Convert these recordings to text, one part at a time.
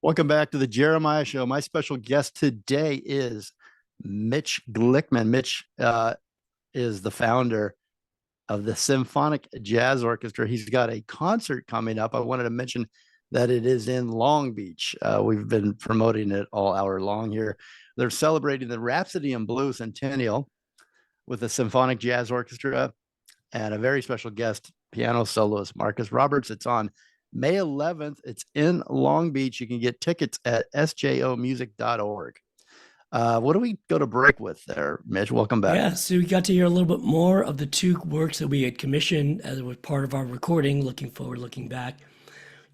Welcome back to the Jeremiah Show. My special guest today is Mitch Glickman. Mitch is the founder of the Symphonic Jazz Orchestra. He's got a concert coming up. I wanted to mention that it is in Long Beach. We've been promoting it all hour long here. They're celebrating the Rhapsody in Blue Centennial with the Symphonic Jazz Orchestra and a very special guest, piano soloist Marcus Roberts. It's on May 11th. It's in Long Beach. You can get tickets at sjomusic.org. What do we go to break with there, Mitch? Welcome back. Yeah, so we got to hear a little bit more of the two works that we had commissioned as it was part of our recording, looking forward, looking back.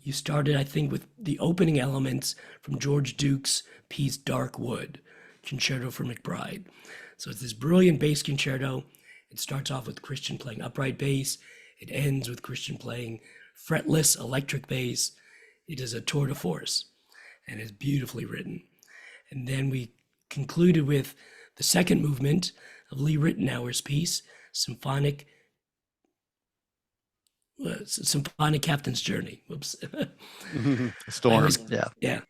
You started, I think, with the opening elements from George Duke's piece Dark Wood, Concerto for McBride. So it's this brilliant bass concerto. It starts off with Christian playing upright bass. It ends with Christian playing fretless electric bass. It is a tour de force and is beautifully written. And then we concluded with the second movement of Lee Ritenour's piece, Symphonic Captain's Journey. Whoops. Storm. Yeah. Yeah.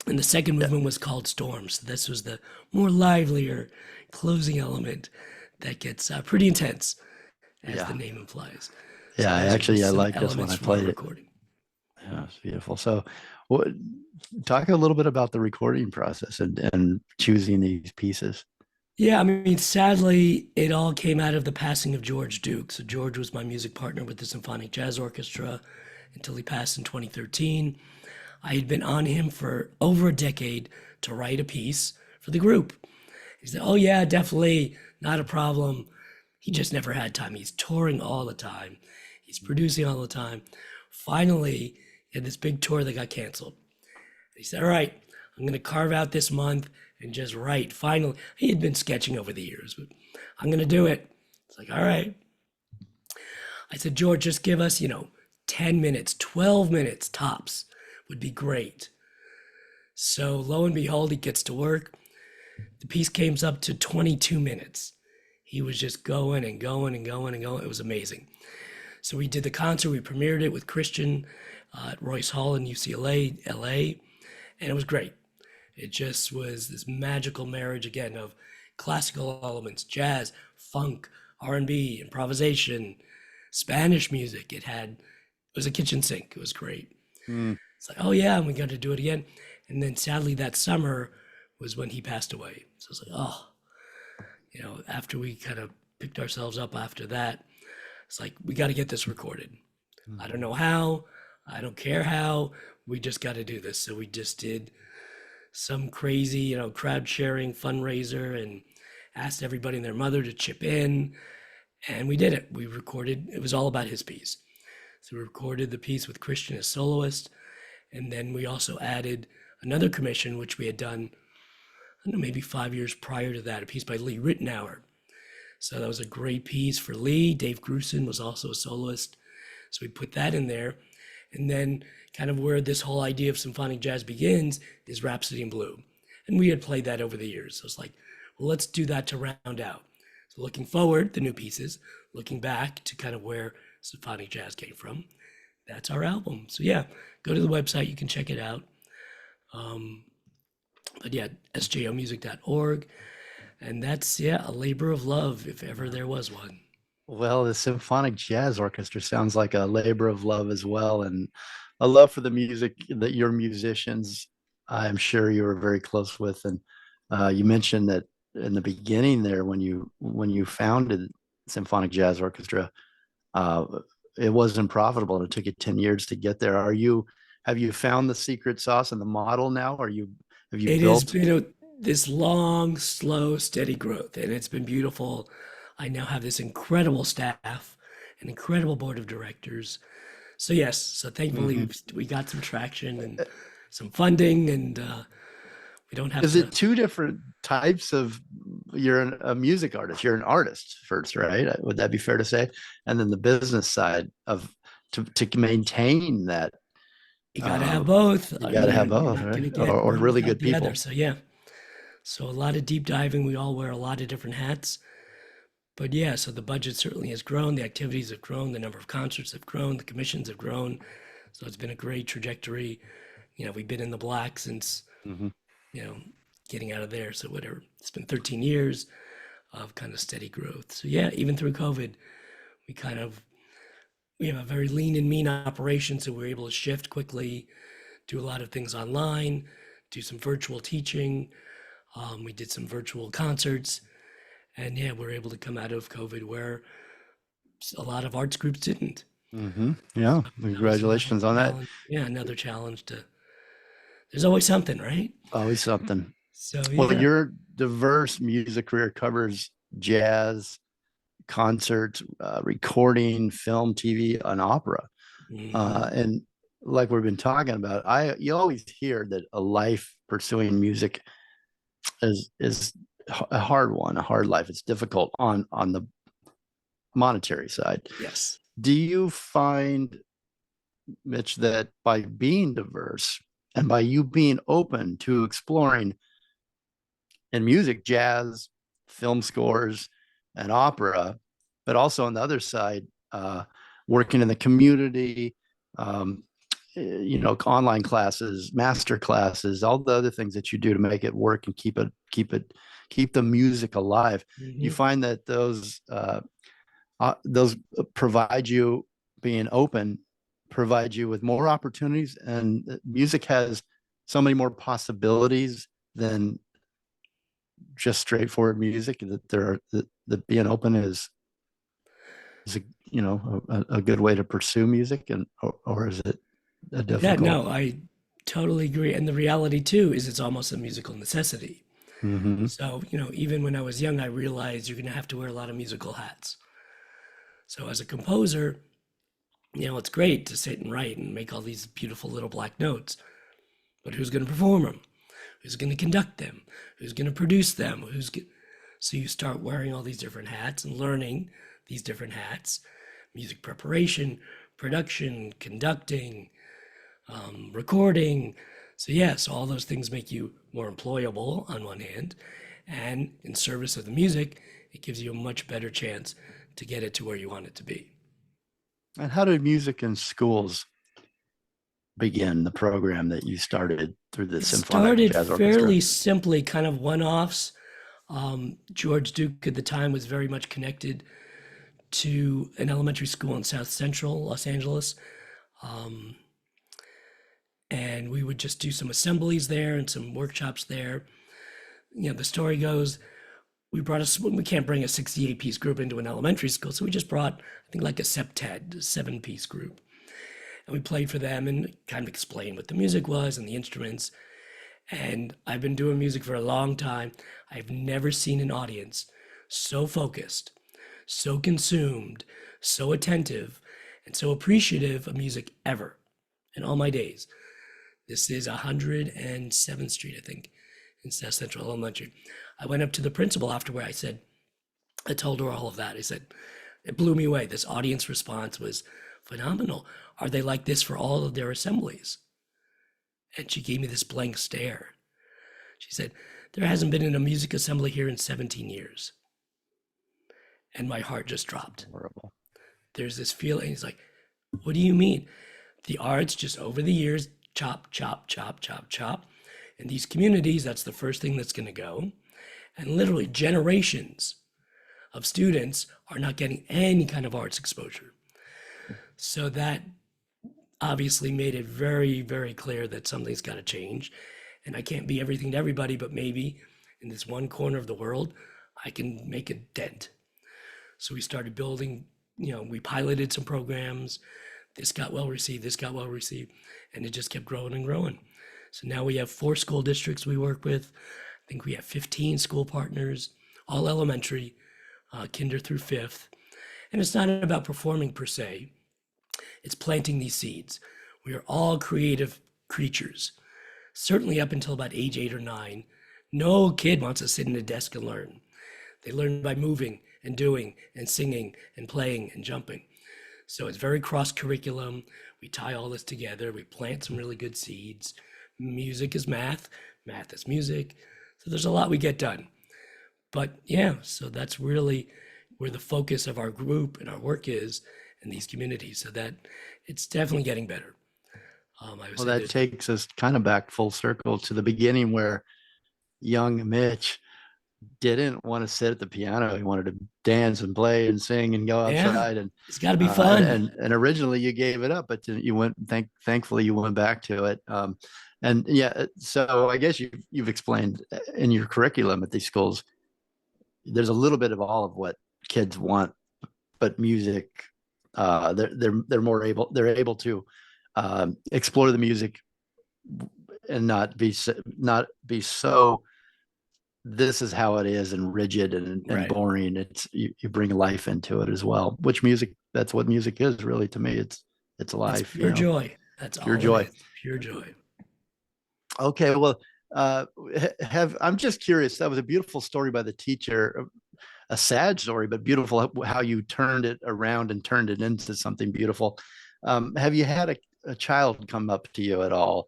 And the second movement was called Storms. So this was the more livelier closing element that gets pretty intense, as the name implies. So Yeah, I like this when I played it. Recording. Yeah, it's beautiful. So, talk a little bit about the recording process and choosing these pieces. Yeah, I mean, sadly, it all came out of the passing of George Duke. So George was my music partner with the Symphonic Jazz Orchestra until he passed in 2013. I had been on him for over a decade to write a piece for the group. He said, "Oh yeah, definitely, not a problem." He just never had time. He's touring all the time. He's producing all the time. Finally, he had this big tour that got canceled. He said, "All right, I'm going to carve out this month and just write." Finally, he had been sketching over the years, but I'm going to do it. It's like, all right. I said, "George, just give us, 10 minutes, 12 minutes tops would be great." So lo and behold, he gets to work. The piece came up to 22 minutes. He was just going and going and going and going. It was amazing. So we did the concert. We premiered it with Christian at Royce Hall in UCLA, LA, and it was great. It just was this magical marriage again of classical elements, jazz, funk, R&B, improvisation, Spanish music. It was a kitchen sink. It was great. It's like, oh yeah, and we got to do it again. And then sadly that summer was when he passed away. So it's like, oh, after we kind of picked ourselves up after that, it's like, we got to get this recorded. I don't know how, I don't care how, we just got to do this. So we just did some crazy, crowd sharing fundraiser and asked everybody and their mother to chip in. And we did it. We recorded, it was all about his piece. So we recorded the piece with Christian as soloist. And then we also added another commission, which we had done, I don't know, maybe 5 years prior to that, a piece by Lee Ritenour. So that was a great piece for Lee. Dave Grusin was also a soloist. So we put that in there. And then kind of where this whole idea of symphonic jazz begins is Rhapsody in Blue. And we had played that over the years. So it's like, well, let's do that to round out. So looking forward, the new pieces, looking back to kind of where symphonic jazz came from. That's our album. So yeah, go to the website. You can check it out. But yeah, sjomusic.org. And that's, a labor of love, if ever there was one. Well, the Symphonic Jazz Orchestra sounds like a labor of love as well, and a love for the music that your musicians, I'm sure you were very close with. And you mentioned that in the beginning there, when you founded Symphonic Jazz Orchestra, it wasn't profitable, and it took you 10 years to get there. Have you found the secret sauce and the model now? Have you It has built? been this long, slow, steady growth, and it's been beautiful. I now have this incredible staff, an incredible board of directors. So yes, so thankfully we got some traction and some funding, and we don't have Is to. it two different types of, you're a music artist, you're an artist first, right? Would that be fair to say? And then the business side of to maintain that, You got to have both. you got to have You're both, not right? going to get Or one really without good the other. people. So yeah, so a lot of deep diving. We all wear a lot of different hats. But yeah, so the budget certainly has grown, the activities have grown, the number of concerts have grown, the commissions have grown. So it's been a great trajectory, we've been in the black since, Hmm. you know, getting out of there. So whatever, it's been 13 years of kind of steady growth. So yeah, even through COVID, we kind of, we have a very lean and mean operation. So we're able to shift quickly, do a lot of things online, do some virtual teaching. We did some virtual concerts. And yeah, we're able to come out of COVID where a lot of arts groups didn't. Hmm. Yeah. That was another Congratulations on that. challenge. Yeah, another challenge to, there's always something, right? Always something. So Well, yeah. your diverse music career covers jazz, concerts, recording, film, TV, and opera. Mhm. And like we've been talking about, you always hear that a life pursuing music is a hard one, a hard life. It's difficult on the monetary side. Yes. Do you find, Mitch, that by being diverse and by you being open to exploring in music, jazz, film scores, and opera, but also on the other side, working in the community, um, online classes, master classes, all the other things that you do to make it work and keep the music alive. You Mhm. find that those provide you being open, provide you with more opportunities, and music has so many more possibilities than just straightforward music. That there are that being open is a good way to pursue music, and or is it a Yeah, difficult? no, I totally agree. And the reality too is it's almost a musical necessity. Mm-hmm. So, even when I was young, I realized you're going to have to wear a lot of musical hats. So, as a composer, it's great to sit and write and make all these beautiful little black notes, but who's going to perform them? Who's going to conduct them? Who's going to produce them? So you start wearing all these different hats and learning these different hats: music preparation, production, conducting, recording. So yes, all those things make you more employable on one hand, and in service of the music, it gives you a much better chance to get it to where you want it to be. And how did music in schools begin? The program that you started through the It Symphonic started Jazz Orchestra. fairly simply, kind of one-offs. George Duke at the time was very much connected to an elementary school in South Central Los Angeles. Um, and we would just do some assemblies there and some workshops there. The story goes, we can't bring a 68 piece group into an elementary school. So we just brought, I think, like a septet, a 7 piece group. And we played for them and kind of explained what the music was and the instruments. And I've been doing music for a long time. I've never seen an audience so focused, so consumed, so attentive, and so appreciative of music ever in all my days. This is 107th Street, I think, in South Central Elementary. I went up to the principal afterward. I told her all of that. I said, it blew me away. This audience response was phenomenal. Are they like this for all of their assemblies? And she gave me this blank stare. She said, there hasn't been a music assembly here in 17 years. And my heart just dropped. Horrible. There's this feeling. He's like, what do you mean? The arts just over the years, chop, chop, chop, chop, chop. In these communities, that's the first thing that's going to go. And literally generations of students are not getting any kind of arts exposure. So that obviously made it very, very clear that something's got to change. And I can't be everything to everybody, but maybe in this one corner of the world, I can make a dent. So we started building, we piloted some programs. This got well received, and it just kept growing and growing. So now we have 4 school districts we work with. I think we have 15 school partners, all elementary, kinder through 5th. And it's not about performing per se, it's planting these seeds. We are all creative creatures. Certainly up until about age 8 or 9, no kid wants to sit in a desk and learn. They learn by moving and doing and singing and playing and jumping. So it's very cross curriculum. We tie all this together. We plant some really good seeds. Music is math, math is music. So there's a lot we get done. But yeah, so that's really where the focus of our group and our work is in these communities, so that it's definitely getting better. I would Well, say that that, takes us kind of back full circle to the beginning where young Mitch didn't want to sit at the piano. He wanted to dance and play and sing and go yeah, outside. And it's got to be uh, and, fun. and and originally you gave it up, but you went. Thankfully, you went back to it. And yeah, so I guess you've explained in your curriculum at these schools, there's a little bit of all of what kids want, but music, they're able to explore the music and not be so this is how it is and rigid and Right. boring. You bring life into it as well, which music, that's what music is really to me. It's It's life, pure joy. it's That's pure all it joy. is. Pure joy. Okay, well, have I'm just curious. That was a beautiful story by the teacher, a sad story, but beautiful how you turned it around and turned it into something beautiful. Have you had a child come up to you at all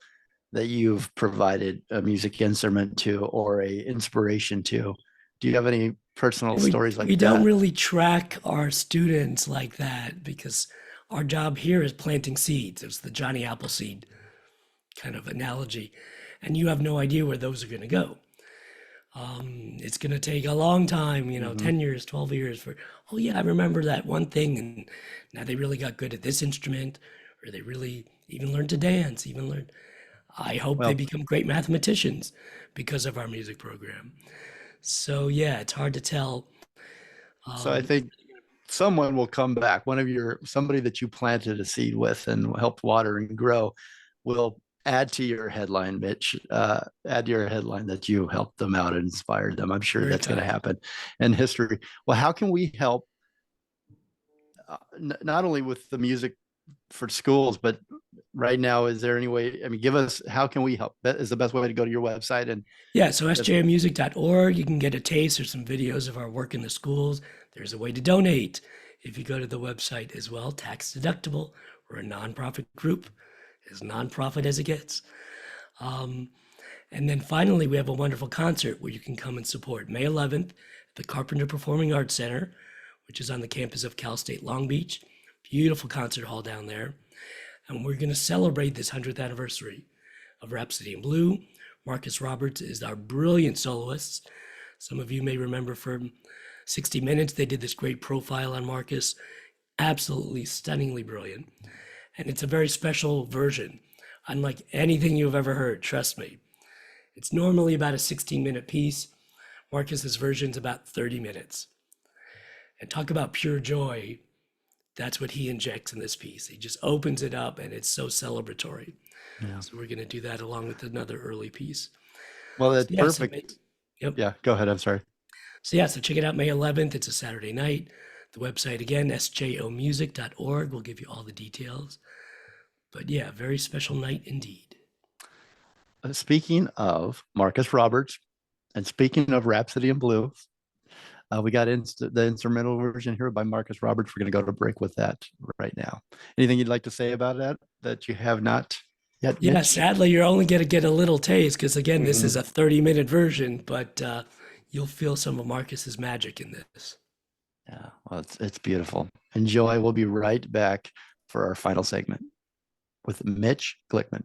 that you've provided a music instrument to or a inspiration to? Do you have any personal stories We like don't that? really track our students like that because our job here is planting seeds. It's the Johnny Appleseed kind of analogy, and you have no idea where those are going to go. It's going to take a long time, Hmm. 10 years, 12 years for, oh, yeah, I remember that one thing. And now they really got good at this instrument, or they really even learned to dance, even learned. I hope they Well, become great mathematicians because of our music program. So, yeah, it's hard to tell. so I Um, think someone will come back. Somebody that you planted a seed with and helped water and grow will add to your headline, Mitch. Add to your headline that you helped them out and inspired them. I'm sure Very that's going to kind. happen in history. Well, how can we help not only with the music for schools, but right now, is there any way? I mean, give us how can we help? That is the best way to go to your website and Yeah, so just sjmusic.org, you can get a taste or some videos of our work in the schools. There's a way to donate if you go to the website as well, tax deductible. We're a nonprofit group, as nonprofit as it gets. Um, and then finally, we have a wonderful concert where you can come and support May 11th at the Carpenter Performing Arts Center, which is on the campus of Cal State Long Beach. Beautiful concert hall down there. And we're going to celebrate this 100th anniversary of Rhapsody in Blue. Marcus Roberts is our brilliant soloist. Some of you may remember from 60 Minutes, they did this great profile on Marcus. Absolutely stunningly brilliant. And it's a very special version, unlike anything you've ever heard, trust me. It's normally about a 16-minute piece. Marcus's version's about 30 minutes. And talk about pure joy. That's what he injects in this piece. He just opens it up and it's so celebratory. yeah. So we're going to do that along with another early piece. Well, So that's yeah, perfect. yep. Yeah, go ahead. I'm sorry. So yeah, so check it out May 11th. It's a Saturday night. The website again, sjomusic.org, will give you all the details. But yeah, very special night indeed. Speaking of Marcus Roberts, and speaking of Rhapsody in Blue, we got the instrumental version here by Marcus Roberts. We're going to go to break with that right now. Anything you'd like to say about that you have not yet, Yeah, Mitch? sadly, you're only going to get a little taste because again, this is Mhm. a 30-minute version, but you'll feel some of Marcus's magic in this. Yeah, well, it's beautiful. Enjoy. We'll be right back for our final segment with Mitch Glickman.